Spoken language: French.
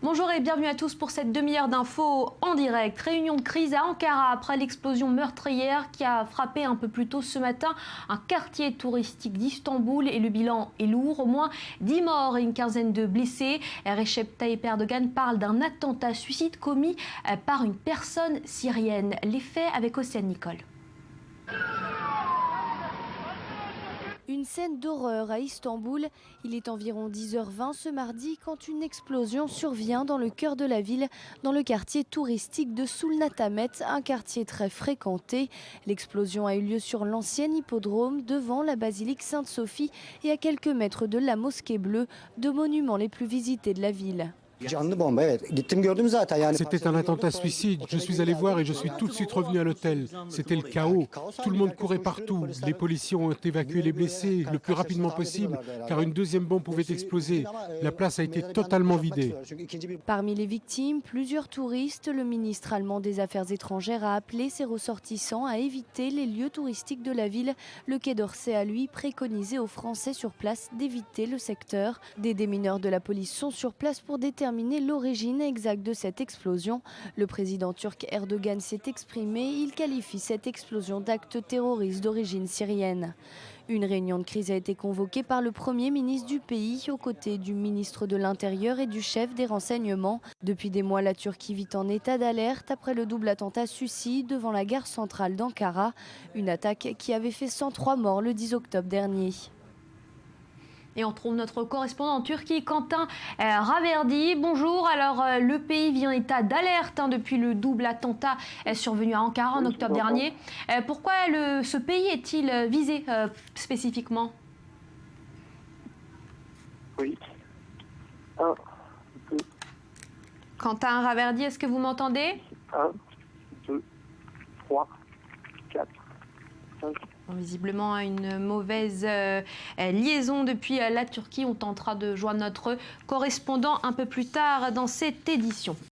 Bonjour et bienvenue à tous pour cette demi-heure d'infos en direct. Réunion de crise à Ankara après l'explosion meurtrière qui a frappé un peu plus tôt ce matin un quartier touristique d'Istanbul et le bilan est lourd. Au moins 10 morts et une quinzaine de blessés. Recep Tayyip Erdogan parle d'un attentat suicide commis par une personne syrienne. Les faits avec Océane Nicole. Une scène d'horreur à Istanbul. Il est environ 10h20 ce mardi quand une explosion survient dans le cœur de la ville, dans le quartier touristique de Sultanahmet, un quartier très fréquenté. L'explosion a eu lieu sur l'ancien hippodrome devant la basilique Sainte-Sophie et à quelques mètres de la mosquée bleue, deux monuments les plus visités de la ville. C'était un attentat suicide. Je suis allé voir et je suis tout de suite revenu à l'hôtel. C'était le chaos. Tout le monde courait partout. Les policiers ont évacué les blessés le plus rapidement possible car une deuxième bombe pouvait exploser. La place a été totalement vidée. Parmi les victimes, plusieurs touristes. Le ministre allemand des Affaires étrangères a appelé ses ressortissants à éviter les lieux touristiques de la ville. Le Quai d'Orsay a lui préconisé aux Français sur place d'éviter le secteur. Des démineurs de la police sont sur place pour déterminer l'origine exacte de cette explosion. Le président turc Erdogan s'est exprimé. Il qualifie cette explosion d'acte terroriste d'origine syrienne. Une réunion de crise a été convoquée par le Premier ministre du pays, aux côtés du ministre de l'Intérieur et du chef des renseignements. Depuis des mois, la Turquie vit en état d'alerte après le double attentat suicide devant la gare centrale d'Ankara. Une attaque qui avait fait 103 morts le 10 octobre dernier. Et on trouve notre correspondant en Turquie, Quentin Raverdi. Bonjour, alors le pays vit en état d'alerte depuis le double attentat survenu à Ankara en octobre dernier. Pourquoi ce pays est-il visé spécifiquement? Oui. Quentin Raverdi, est-ce que vous m'entendez? 1, 2, 3, 4, 5. Visiblement une mauvaise liaison depuis la Turquie. On tentera de joindre notre correspondant un peu plus tard dans cette édition.